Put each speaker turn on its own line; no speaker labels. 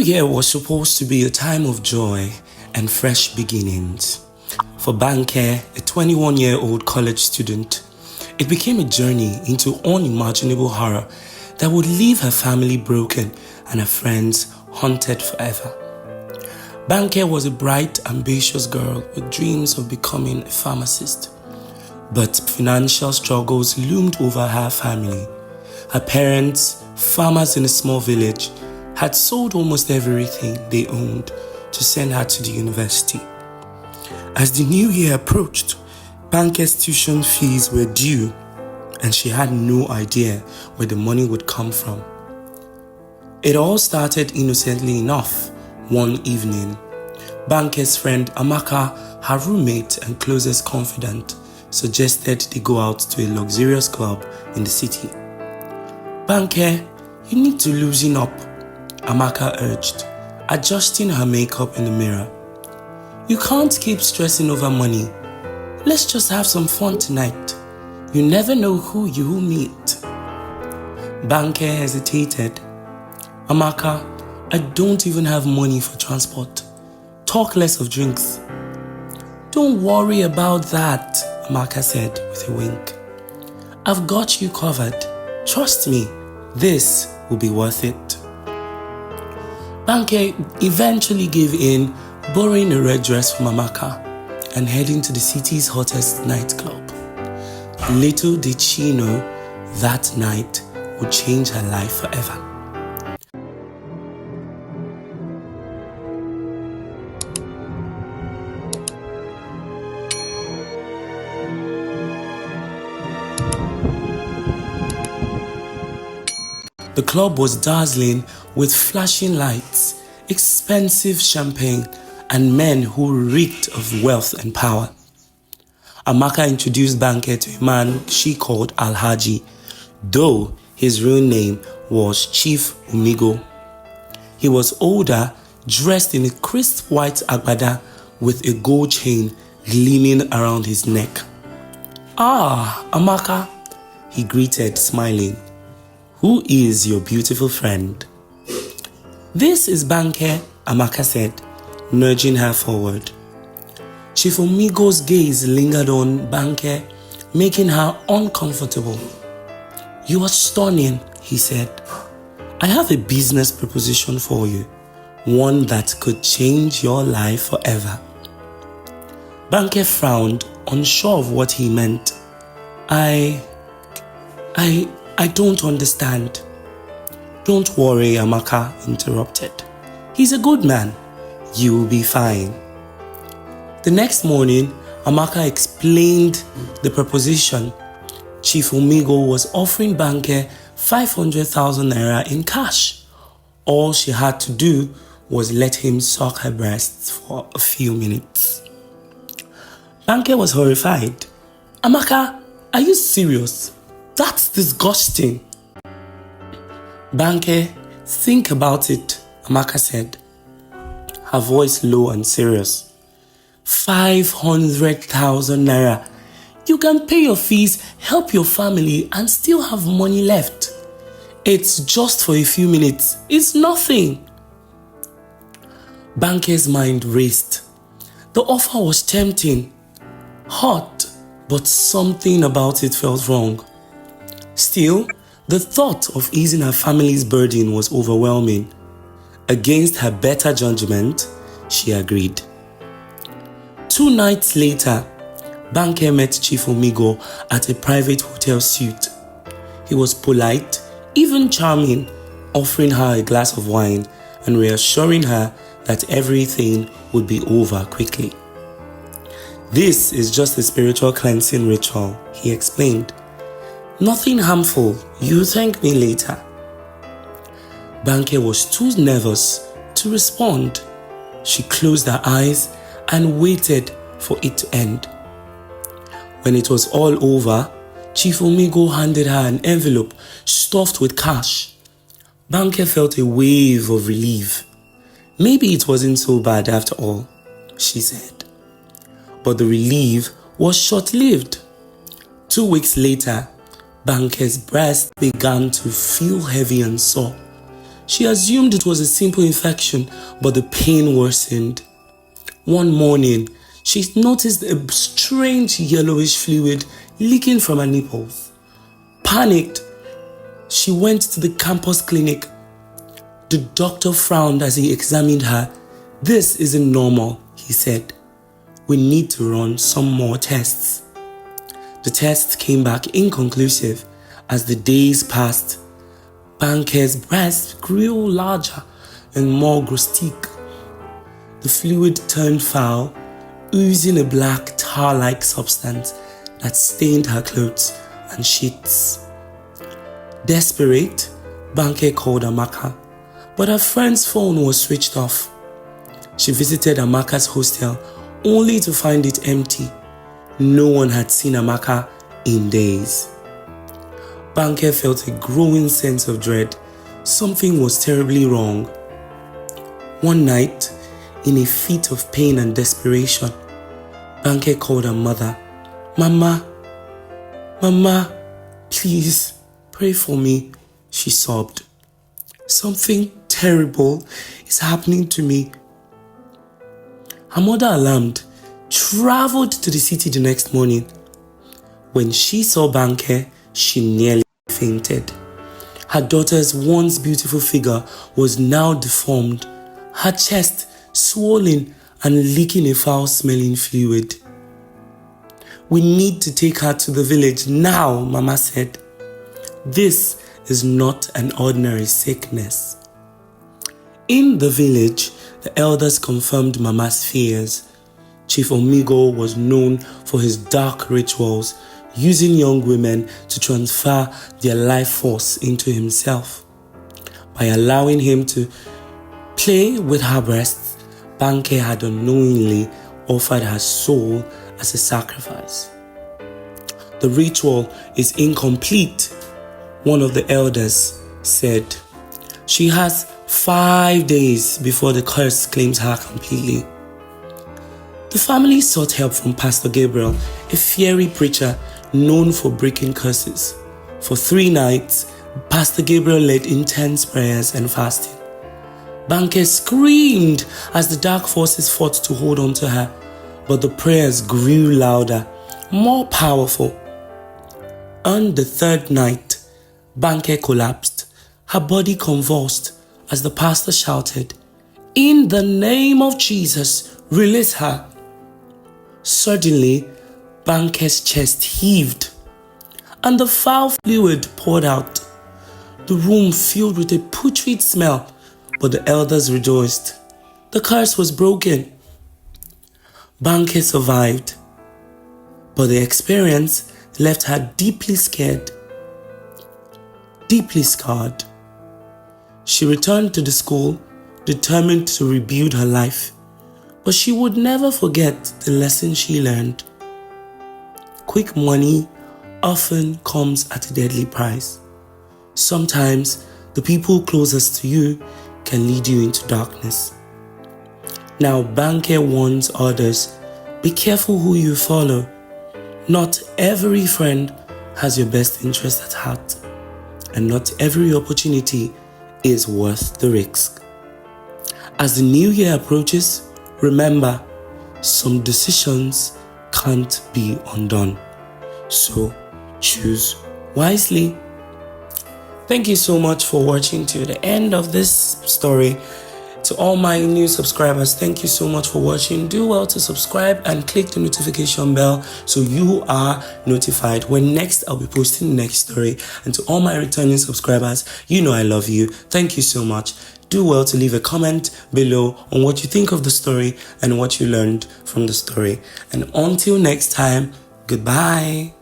Year was supposed to be a time of joy and fresh beginnings. For Banke, a 21-year-old college student, it became a journey into unimaginable horror that would leave her family broken and her friends haunted forever. Banke was a bright, ambitious girl with dreams of becoming a pharmacist. But financial struggles loomed over her family. Her parents, farmers in a small village, had sold almost everything they owned to send her to the university. As the new year approached, Banke's tuition fees were due, and she had no idea where the money would come from. It all started innocently enough. One evening, Banke's friend Amaka, her roommate and closest confidant, suggested they go out to a luxurious club in the city. Banke, you need to loosen up, Amaka urged, adjusting her makeup in the mirror. You can't keep stressing over money. Let's just have some fun tonight. You never know who you will meet. Banke hesitated. Amaka, I don't even have money for transport. Talk less of drinks. Don't worry about that, Amaka said with a wink. I've got you covered. Trust me, this will be worth it. Banke eventually gave in, borrowing a red dress from Amaka and heading to the city's hottest nightclub. Little did she know that night would change her life forever. The club was dazzling with flashing lights, expensive champagne, and men who reeked of wealth and power. Amaka introduced Banke to a man she called Alhaji, though his real name was Chief Umigo. He was older, dressed in a crisp white agbada with a gold chain gleaming around his neck. Ah, Amaka, he greeted, smiling. Who is your beautiful friend? This is Banke, Amaka said, nudging her forward. Chief Umigo's gaze lingered on Banke, making her uncomfortable. You are stunning, he said. I have a business proposition for you, one that could change your life forever. Banke frowned, unsure of what he meant. I don't understand. Don't worry, Amaka interrupted. He's a good man. You will be fine. The next morning, Amaka explained the proposition. Chief Umigo was offering Banke 500,000 naira in cash. All she had to do was let him suck her breasts for a few minutes. Banke was horrified. Amaka, are you serious? That's disgusting. Banke, think about it, Amaka said, her voice low and serious. 500,000 naira. You can pay your fees, help your family, and still have money left. It's just for a few minutes. It's nothing. Banke's mind raced. The offer was tempting, hot, but something about it felt wrong. Still, the thought of easing her family's burden was overwhelming. Against her better judgment, she agreed. 2 nights later, Banke met Chief Umigo at a private hotel suite. He was polite, even charming, offering her a glass of wine and reassuring her that everything would be over quickly. This is just a spiritual cleansing ritual, he explained. Nothing harmful, you thank me later. Banke was too nervous to respond. She closed her eyes and waited for it to end. When it was all over, Chief Umigo handed her an envelope stuffed with cash. Banke felt a wave of relief. Maybe it wasn't so bad after all, she said. But the relief was short-lived. 2 weeks later, Banke's breast began to feel heavy and sore. She assumed it was a simple infection, but the pain worsened. One morning, she noticed a strange yellowish fluid leaking from her nipples. Panicked, she went to the campus clinic. The doctor frowned as he examined her. "This isn't normal," he said. "We need to run some more tests." The tests came back inconclusive. As the days passed, Banke's breast grew larger and more grotesque. The fluid turned foul, oozing a black tar-like substance that stained her clothes and sheets. Desperate, Banke called Amaka, but her friend's phone was switched off. She visited Amaka's hostel only to find it empty. No one had seen Amaka in days. Banke felt a growing sense of dread. Something was terribly wrong. One night, in a fit of pain and desperation, Banke called her mother. Mama, please pray for me," she sobbed. "Something terrible is happening to me." Her mother, alarmed, traveled to the city the next morning. When she saw Banke, she nearly fainted. Her daughter's once beautiful figure was now deformed, her chest swollen and leaking a foul-smelling fluid. "We need to take her to the village now," Mama said. "This is not an ordinary sickness." In the village, the elders confirmed Mama's fears. Chief Omigo was known for his dark rituals, using young women to transfer their life force into himself. By allowing him to play with her breasts, Banke had unknowingly offered her soul as a sacrifice. "The ritual is incomplete," one of the elders said. "She has 5 days before the curse claims her completely." The family sought help from Pastor Gabriel, a fiery preacher known for breaking curses. For 3 nights, Pastor Gabriel led intense prayers and fasting. Banke screamed as the dark forces fought to hold on to her, but the prayers grew louder, more powerful. On the 3rd night, Banke collapsed, her body convulsed as the pastor shouted, "In the name of Jesus, release her." Suddenly, Banke's chest heaved, and the foul fluid poured out. The room filled with a putrid smell, but the elders rejoiced. The curse was broken. Banke survived, but the experience left her deeply scared, deeply scarred. She returned to the school, determined to rebuild her life, but she would never forget the lesson she learned. Quick money often comes at a deadly price. Sometimes the people closest to you can lead you into darkness. Now Banke warns others, be careful who you follow. Not every friend has your best interest at heart, and not every opportunity is worth the risk. As the new year approaches, remember, some decisions can't be undone. So choose wisely. Thank you so much for watching to the end of this story. To all my new subscribers, thank you so much for watching. Do well to subscribe and click the notification bell so you are notified when next I'll be posting the next story. And to all my returning subscribers, you know I love you. Thank you so much. Do well to leave a comment below on what you think of the story and what you learned from the story. And until next time, goodbye.